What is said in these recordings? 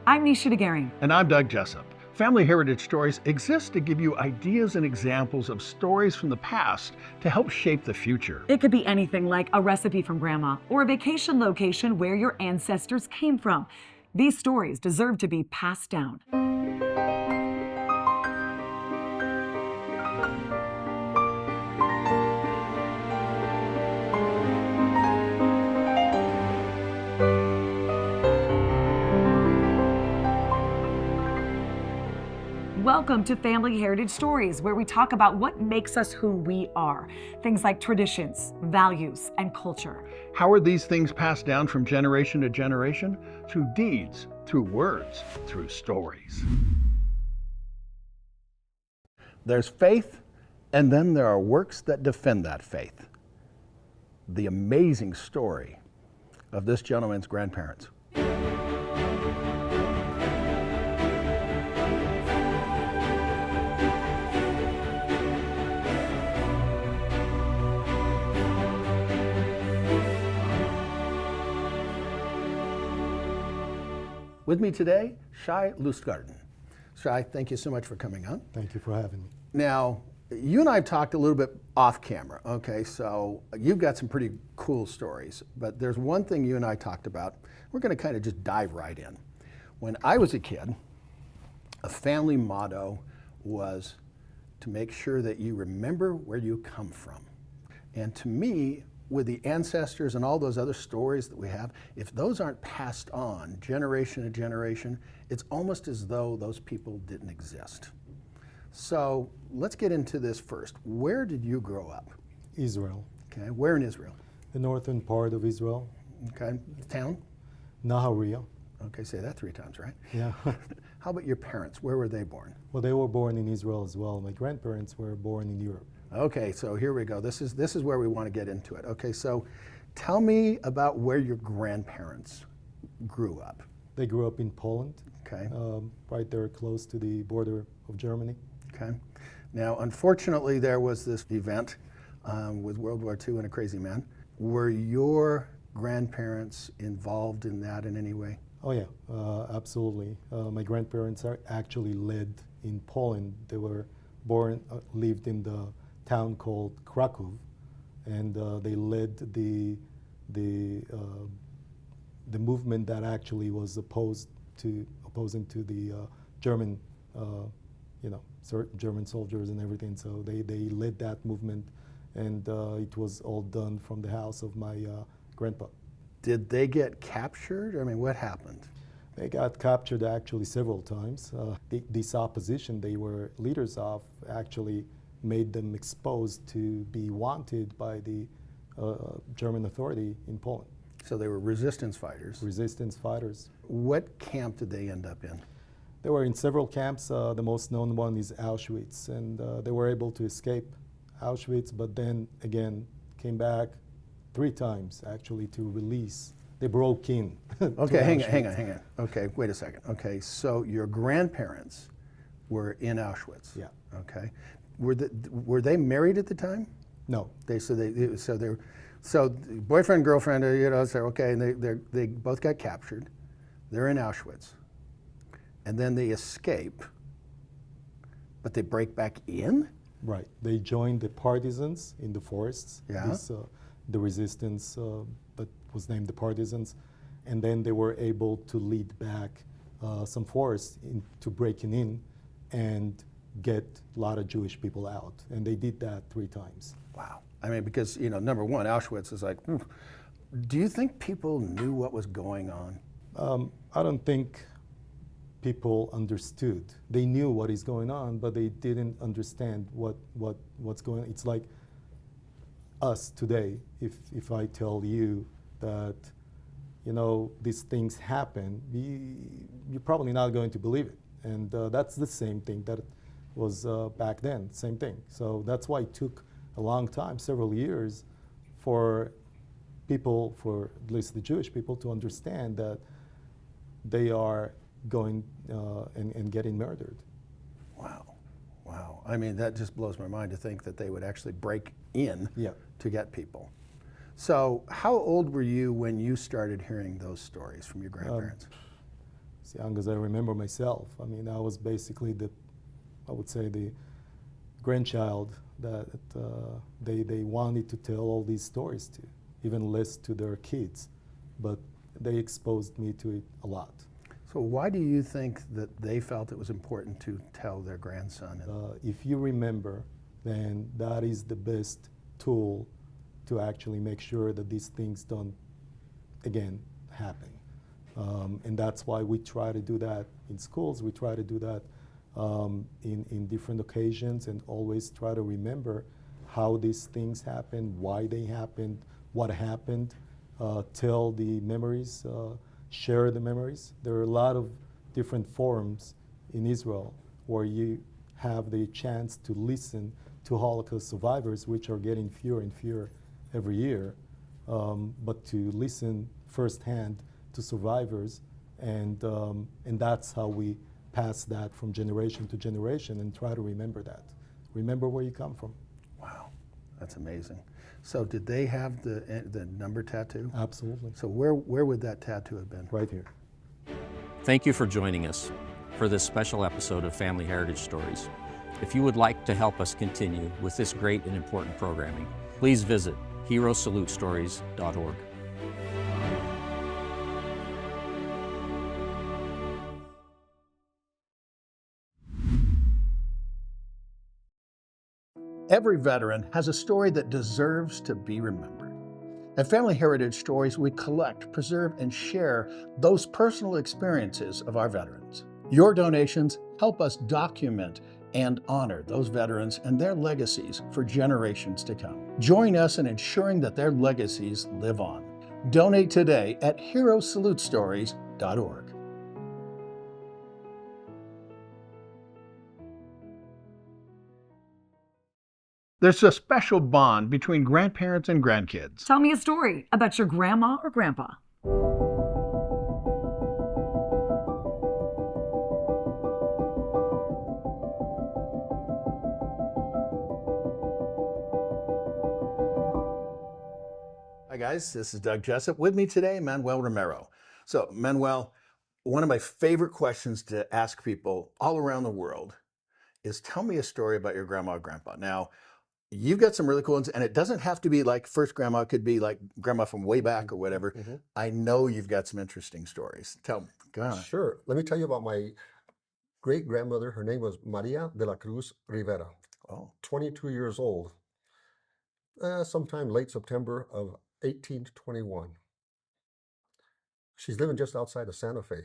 I'm Nisha DeGaring. And I'm Doug Jessup. Family Heritage Stories exist to give you ideas and examples of stories from the past to help shape the future. It could be anything like a recipe from Grandma or a vacation location where your ancestors came from. These stories deserve to be passed down. Welcome to Family Heritage Stories, where we talk about what makes us who we are. Things like traditions, values, and culture. How are these things passed down from generation to generation? Through deeds, through words, through stories. There's faith, and then there are works that defend that faith. The amazing story of this gentleman's grandparents. With me today, Shai Lustgarten. Shai, thank you so much for coming on. Thank you for having me. Now, you and I have talked a little bit off camera, okay? So you've got some pretty cool stories, but there's one thing you and I talked about. We're gonna kind of just dive right in. When I was a kid, a family motto was to make sure that you remember where you come from. And to me, with the ancestors and all those other stories that we have, if those aren't passed on generation to generation, it's almost as though those people didn't exist. So let's get into this first. Where did you grow up? Israel. Okay, where in Israel? The northern part of Israel. Okay, town? Nahariya. Okay, say that 3 times, right? Yeah. How about your parents? Where were they born? Well, they were born in Israel as well. My grandparents were born in Europe. Okay, so here we go. This is where we want to get into it. Okay, so tell me about where your grandparents grew up. They grew up in Poland. Okay. Right there close to the border of Germany. Okay. Now, unfortunately, there was this event with World War II and a crazy man. Were your grandparents involved in that in any way? Oh yeah, absolutely. My grandparents are actually lived in Poland. They were born, lived in the town called Krakow, and they led the movement that actually was opposing to the German, German soldiers and everything. So they led that movement, and it was all done from the house of my grandpa. Did they get captured? I mean, what happened? They got captured actually several times. This opposition they were leaders of actually made them exposed to be wanted by the German authority in Poland. So they were resistance fighters. Resistance fighters. What camp did they end up in? They were in several camps. The most known one is Auschwitz, and they were able to escape Auschwitz, but then again came back 3 times actually to release. They broke in. Okay, hang on. Okay, wait a second. Okay, so your grandparents were in Auschwitz. Yeah. Okay, were they married at the time? No. So boyfriend, girlfriend, so okay, and they both got captured. They're in Auschwitz, and then they escape, but they break back in. Right. They joined the partisans in the forests. Yeah. The resistance that was named the partisans, and then they were able to lead back some forests into breaking in and get a lot of Jewish people out, and they did that 3 times. Wow. I mean, because, number one, Auschwitz is like, do you think people knew what was going on? I don't think people understood. They knew what is going on, but they didn't understand what's going on. It's like us today. If I tell you that, these things happen, you're probably not going to believe it. And that's the same thing that was back then, same thing. So that's why it took a long time, several years, for people, for at least the Jewish people, to understand that they are going and getting murdered. Wow. Wow. I mean, that just blows my mind to think that they would actually break in to get people. So how old were you when you started hearing those stories from your grandparents? as young as I remember myself. I mean, I was basically I would say the grandchild that they wanted to tell all these stories to, even less to their kids, but they exposed me to it a lot. So why do you think that they felt it was important to tell their grandson? If you remember, then that is the best tool to actually make sure that these things don't, again, happen. And that's why we try to do that in schools. We try to do that in different occasions, and always try to remember how these things happened, why they happened, what happened, tell the memories, share the memories. There are a lot of different forums in Israel where you have the chance to listen to Holocaust survivors, which are getting fewer and fewer every year, but to listen firsthand to survivors, and that's how we pass that from generation to generation and try to remember that. Remember where you come from. Wow, that's amazing. So did they have the number tattoo? Absolutely. So where would that tattoo have been? Right here. Thank you for joining us for this special episode of Family Heritage Stories. If you would like to help us continue with this great and important programming, please visit herosalutestories.org. Every veteran has a story that deserves to be remembered. At Family Heritage Stories, we collect, preserve, and share those personal experiences of our veterans. Your donations help us document and honor those veterans and their legacies for generations to come. Join us in ensuring that their legacies live on. Donate today at herosalutestories.org. There's a special bond between grandparents and grandkids. Tell me a story about your grandma or grandpa. Hi guys, this is Doug Jessup. With me today, Manuel Romero. So Manuel, one of my favorite questions to ask people all around the world is, tell me a story about your grandma or grandpa. Now, you've got some really cool ones, and it doesn't have to be like first grandma. It could be like grandma from way back or whatever. Mm-hmm. I know you've got some interesting stories. Tell me. Go on. Sure. Let me tell you about my great-grandmother. Her name was Maria de la Cruz Rivera. Oh. 22 years old. Sometime late September of 1821. She's living just outside of Santa Fe.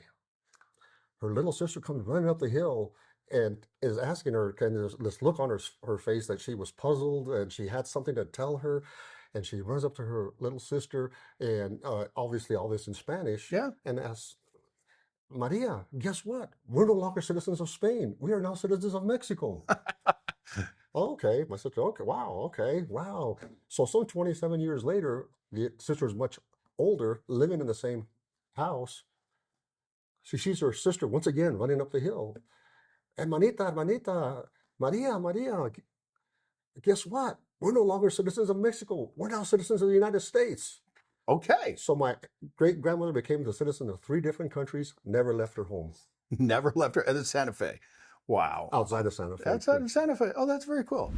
Her little sister comes running up the hill and is asking her, kind of this look on her face that she was puzzled and she had something to tell her. And she runs up to her little sister, and obviously all this in Spanish, Yeah. and asks, Maria, guess what? We're no longer citizens of Spain. We are now citizens of Mexico. Okay. My sister, okay, wow, okay, wow. So some 27 years later, the sister is much older, living in the same house. She sees her sister once again running up the hill. And Manita, Maria, guess what? We're no longer citizens of Mexico. We're now citizens of the United States. Okay. So my great-grandmother became the citizen of 3 different countries, never left her home. Never left her at Santa Fe. Wow. Outside of Santa Fe. Outside of Santa Fe. Oh, that's very cool.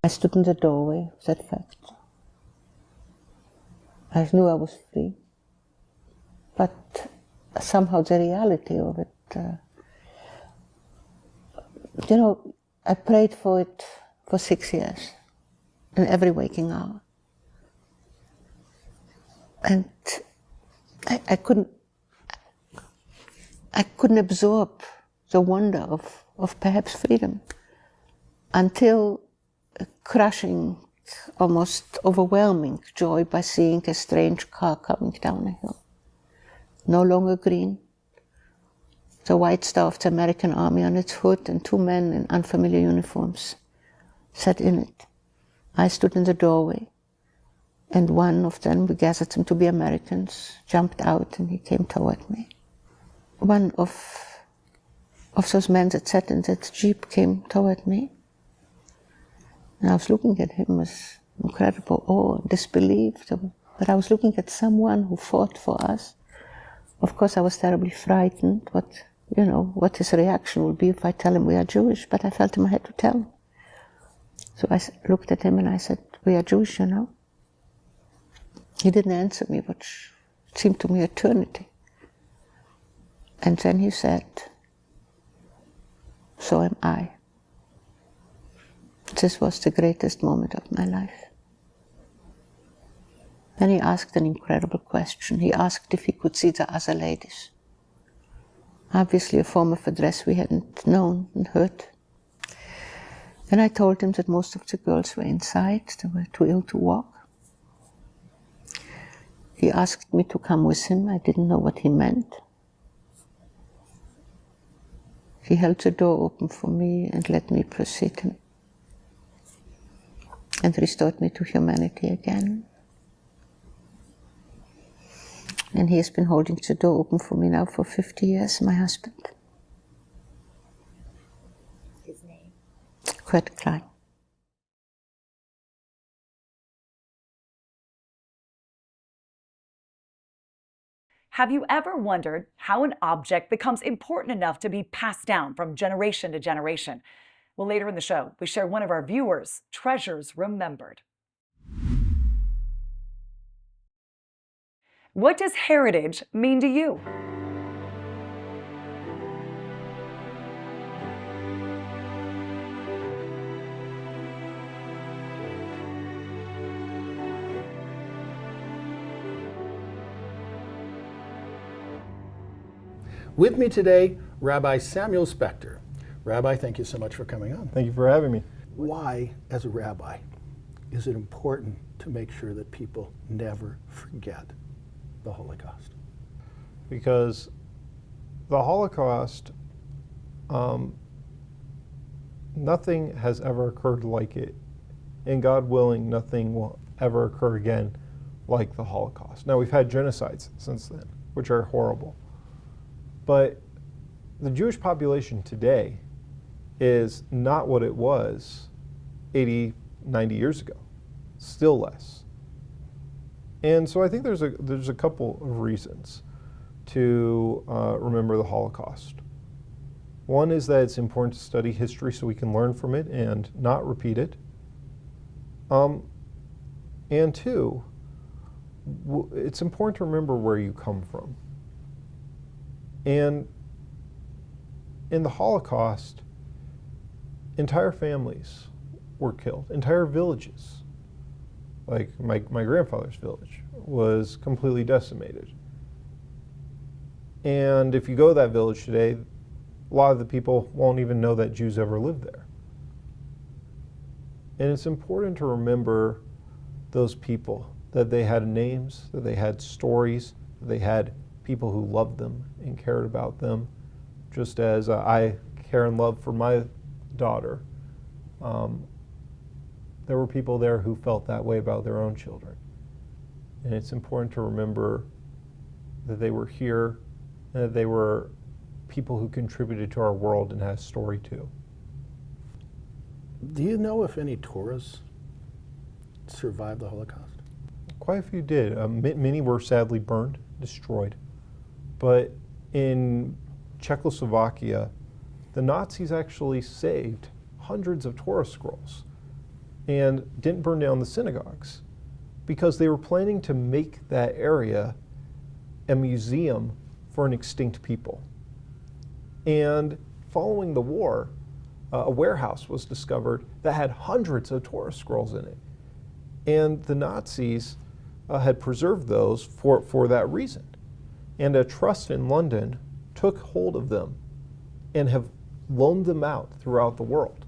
I stood in the doorway of that factory. I knew I was free, but somehow the reality of it, I prayed for it for 6 years, in every waking hour. And I couldn't absorb the wonder of perhaps freedom until a crushing, almost overwhelming joy by seeing a strange car coming down a hill. No longer green, the white star of the American Army on its hood, and 2 men in unfamiliar uniforms sat in it. I stood in the doorway, and one of them, we gathered them to be Americans, jumped out and he came toward me. One of those men that sat in that jeep came toward me. And I was looking at him with incredible awe and disbelief, but I was looking at someone who fought for us, Of course, I was terribly frightened what his reaction would be if I tell him we are Jewish, but I felt I had to tell him. So I looked at him and I said, we are Jewish, you know. He didn't answer me, which seemed to me eternity. And then he said, so am I. This was the greatest moment of my life. Then he asked an incredible question. He asked if he could see the other ladies. Obviously a form of address we hadn't known and heard. And I told him that most of the girls were inside, they were too ill to walk. He asked me to come with him. I didn't know what he meant. He held the door open for me and let me precede him, and restored me to humanity again. And he has been holding the door open for me now for 50 years, my husband. His name? Kurt Klein. Have you ever wondered how an object becomes important enough to be passed down from generation to generation? Well, later in the show, we share one of our viewers' treasures remembered. What does heritage mean to you? With me today, Rabbi Samuel Spector. Rabbi, thank you so much for coming on. Thank you for having me. Why, as a rabbi, is it important to make sure that people never forget the Holocaust? Because the Holocaust, nothing has ever occurred like it. And God willing, nothing will ever occur again like the Holocaust. Now, we've had genocides since then, which are horrible. But the Jewish population today is not what it was 80, 90 years ago, still less. And so I think there's a couple of reasons to remember the Holocaust. One is that it's important to study history so we can learn from it and not repeat it. And two, it's important to remember where you come from. And in the Holocaust, entire families were killed, entire villages. Like my grandfather's village was completely decimated. And if you go to that village today, a lot of the people won't even know that Jews ever lived there. And it's important to remember those people, that they had names, that they had stories, that they had people who loved them and cared about them, just as I care and love for my daughter. There were people there who felt that way about their own children. And it's important to remember that they were here and that they were people who contributed to our world and had a story too. Do you know if any Torahs survived the Holocaust? Quite a few did. Many were sadly burned, destroyed. But in Czechoslovakia, the Nazis actually saved hundreds of Torah scrolls and didn't burn down the synagogues because they were planning to make that area a museum for an extinct people. And following the war, a warehouse was discovered that had hundreds of Torah scrolls in it. And the Nazis had preserved those for that reason. And a trust in London took hold of them and have loaned them out throughout the world.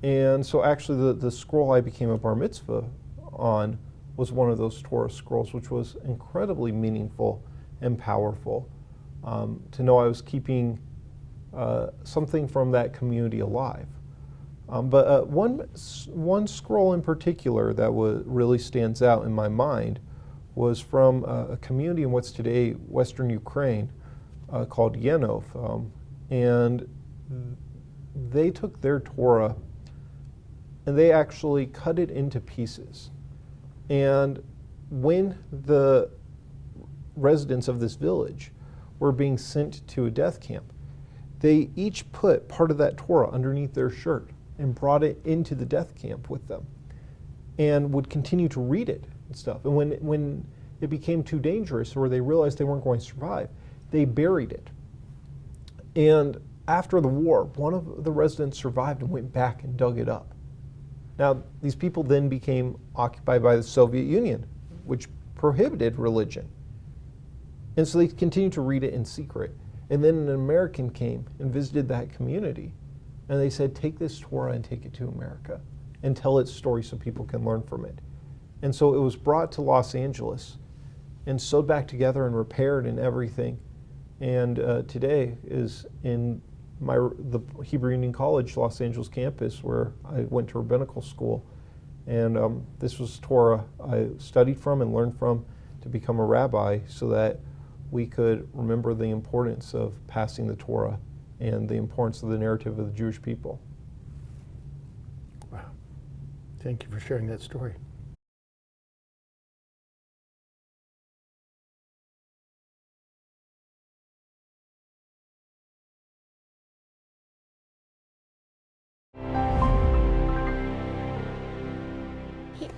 And so actually the scroll I became a bar mitzvah on was one of those Torah scrolls, which was incredibly meaningful and powerful to know I was keeping something from that community alive. But one scroll in particular that really stands out in my mind was from a community in what's today Western Ukraine called Yenov. And they took their Torah and they actually cut it into pieces. And when the residents of this village were being sent to a death camp, they each put part of that Torah underneath their shirt and brought it into the death camp with them and would continue to read it and stuff. And when it became too dangerous or they realized they weren't going to survive, they buried it. And after the war, one of the residents survived and went back and dug it up. Now, these people then became occupied by the Soviet Union, which prohibited religion. And so they continued to read it in secret. And then an American came and visited that community. And they said, take this Torah and take it to America and tell its story so people can learn from it. And so it was brought to Los Angeles and sewed back together and repaired and everything. And today is in the Hebrew Union College Los Angeles campus where I went to rabbinical school. And this was Torah I studied from and learned from to become a rabbi so that we could remember the importance of passing the Torah and the importance of the narrative of the Jewish people. Wow. Thank you for sharing that story.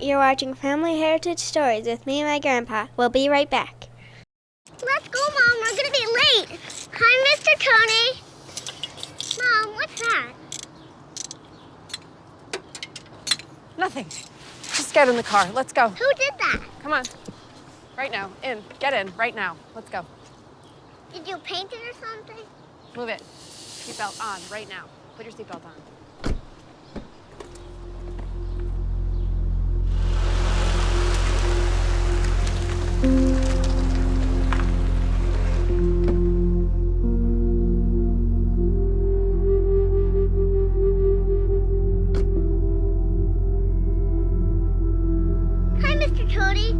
You're watching Family Heritage Stories with me and my grandpa. We'll be right back. Let's go, Mom. We're going to be late. Hi, Mr. Tony. Mom, what's that? Nothing. Just get in the car. Let's go. Who did that? Come on. Right now. In. Get in. Right now. Let's go. Did you paint it or something? Move it. Seatbelt on. Right now. Put your seatbelt on. Hi, Mr. Tony.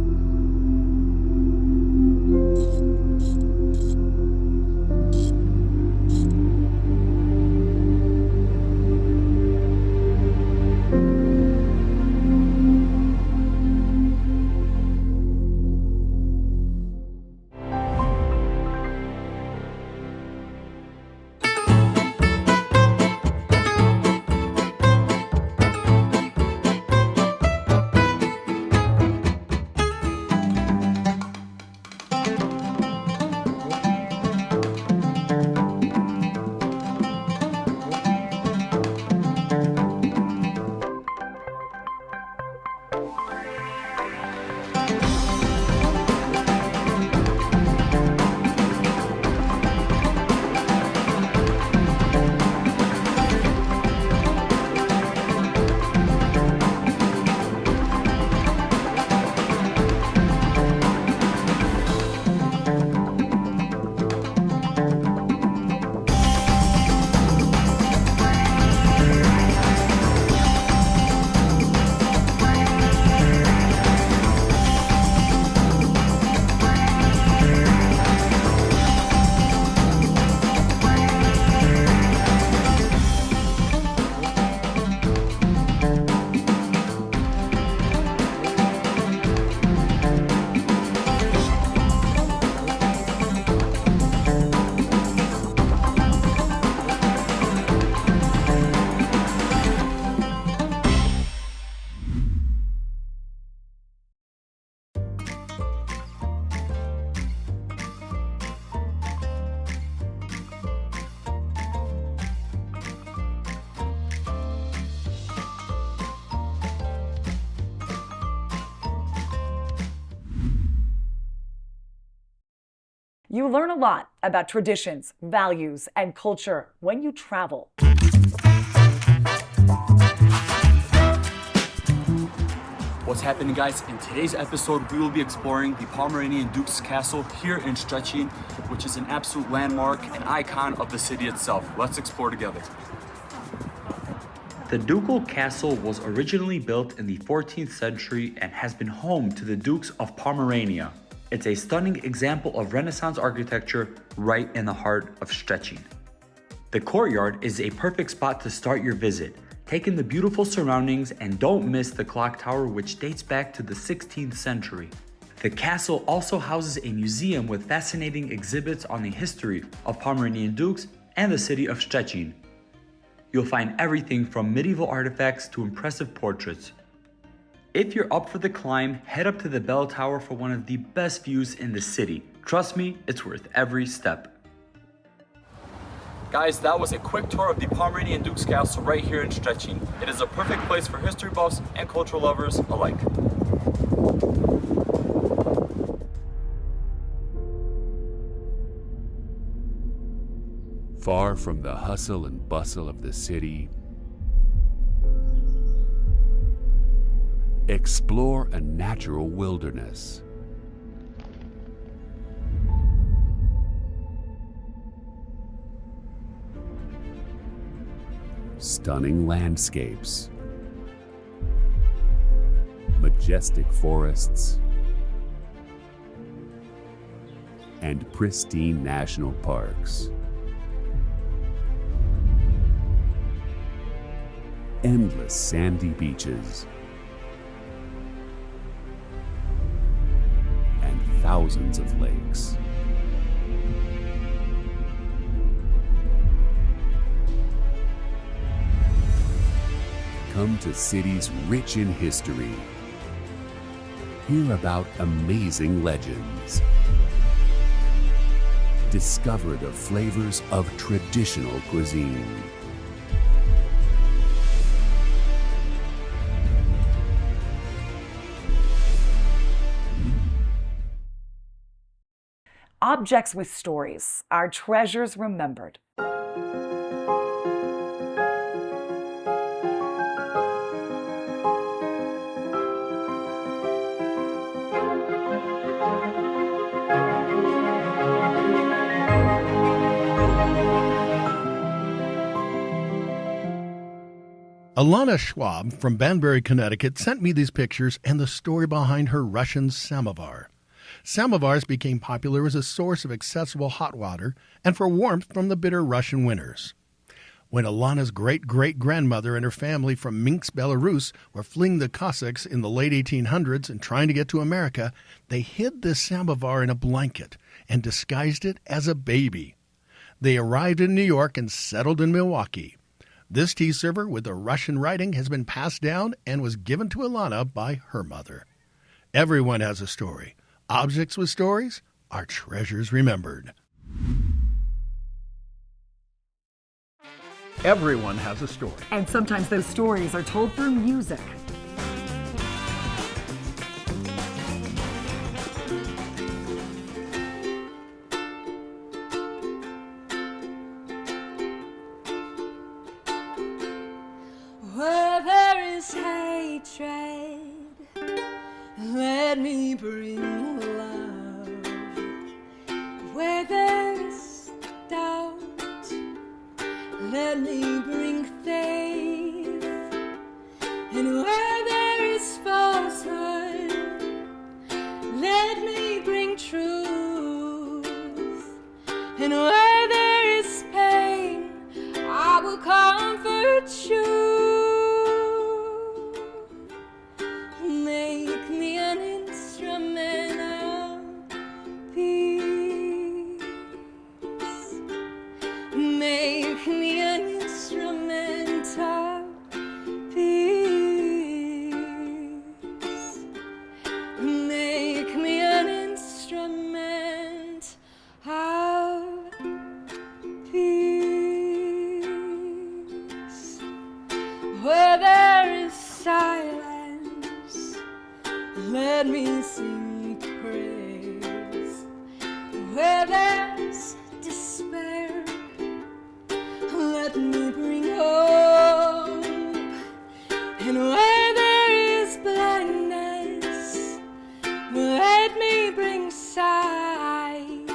You learn a lot about traditions, values, and culture when you travel. What's happening, guys? In today's episode, we will be exploring the Pomeranian Duke's Castle here in Szczecin, which is an absolute landmark and icon of the city itself. Let's explore together. The ducal castle was originally built in the 14th century and has been home to the Dukes of Pomerania. It's a stunning example of Renaissance architecture right in the heart of Szczecin. The courtyard is a perfect spot to start your visit. Take in the beautiful surroundings and don't miss the clock tower, which dates back to the 16th century. The castle also houses a museum with fascinating exhibits on the history of Pomeranian dukes and the city of Szczecin. You'll find everything from medieval artifacts to impressive portraits. If you're up for the climb, head up to the bell tower for one of the best views in the city. Trust me, it's worth every step. Guys, that was a quick tour of the Pomeranian Duke's Castle right here in Szczecin. It is a perfect place for history buffs and cultural lovers alike. Far from the hustle and bustle of the city, explore a natural wilderness. Stunning landscapes, majestic forests, and pristine national parks. Endless sandy beaches and thousands of lakes. Come to cities rich in history. Hear about amazing legends. Discover the flavors of traditional cuisine. Objects with stories are treasures remembered. Alana Schwab from Banbury, Connecticut, sent me these pictures and the story behind her Russian samovar. Samovars became popular as a source of accessible hot water and for warmth from the bitter Russian winters. When Alana's great-great-grandmother and her family from Minsk, Belarus were fleeing the Cossacks in the late 1800s and trying to get to America, they hid this samovar in a blanket and disguised it as a baby. They arrived in New York and settled in Milwaukee. This tea server with the Russian writing has been passed down and was given to Alana by her mother. Everyone has a story. Objects with stories are treasures remembered. Everyone has a story. And sometimes those stories are told through music. Where there is hatred, let me bring love. Where there is doubt, let me bring faith. And where there is falsehood, let me bring truth. And where there is pain, I will comfort you. Make me an instrument of peace. Make me an instrument of peace. Make me an instrument of peace. Where there is silence, let me sing praise. Where there's despair, let me bring hope. And where there is blindness, let me bring sight.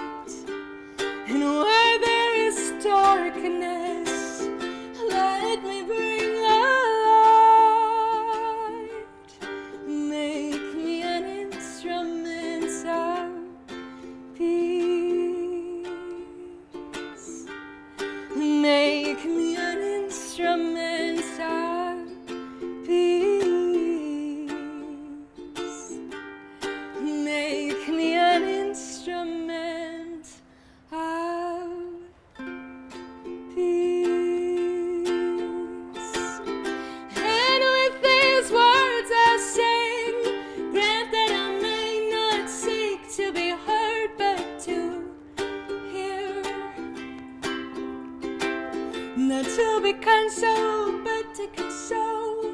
not to be consoled, but to console,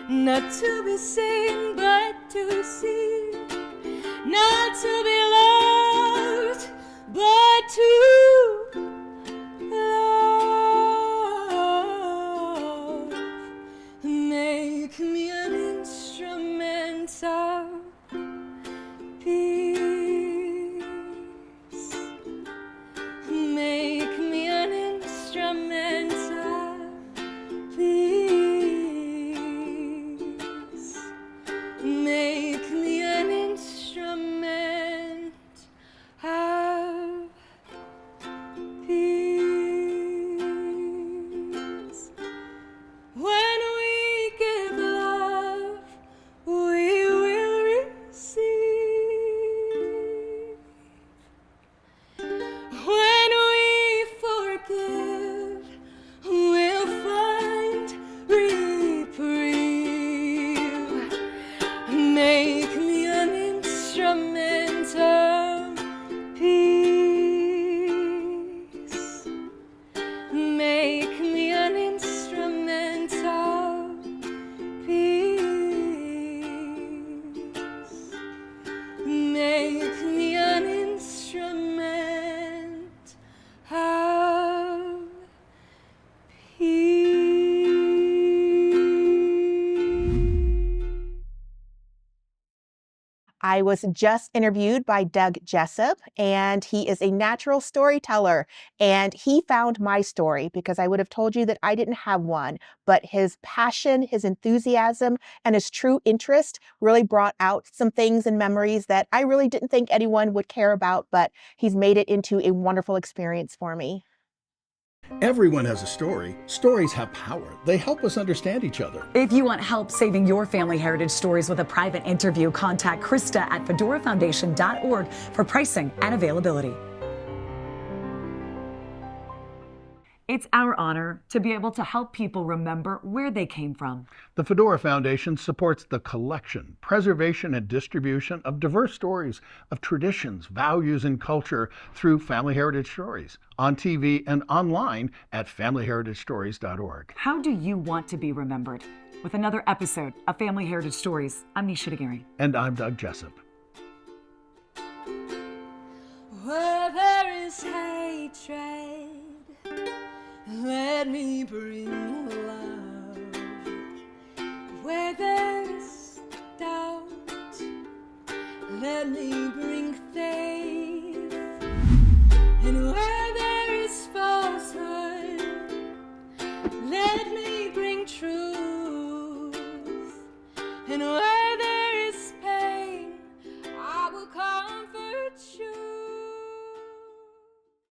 not to be seen, but to see, not to be loved, but to love. Make me an instrument of peace. Make me an instrument of peace. Make me an instrument of peace. When we give love, we will receive. When we forgive, we'll find reprieve. Make me an instrument of peace. Make me an instrument of peace. Make me an instrument of peace. I was just interviewed by Doug Jessup, and he is a natural storyteller. And he found my story because I would have told you that I didn't have one. But his passion, his enthusiasm, and his true interest really brought out some things and memories that I really didn't think anyone would care about. But he's made it into a wonderful experience for me. Everyone has a story. Stories have power. They help us understand each other. If you want help saving your family heritage stories with a private interview, contact Krista at fedorafoundation.org for pricing and availability. It's our honor to be able to help people remember where they came from. The Fedora Foundation supports the collection, preservation, and distribution of diverse stories of traditions, values, and culture through Family Heritage Stories, on TV and online at familyheritagestories.org. How do you want to be remembered? With another episode of Family Heritage Stories, I'm Nisha Dagiri. And I'm Doug Jessup. Where there is hatred, let me bring love. Where there's doubt, let me bring faith. And where there is falsehood, let me bring truth. And where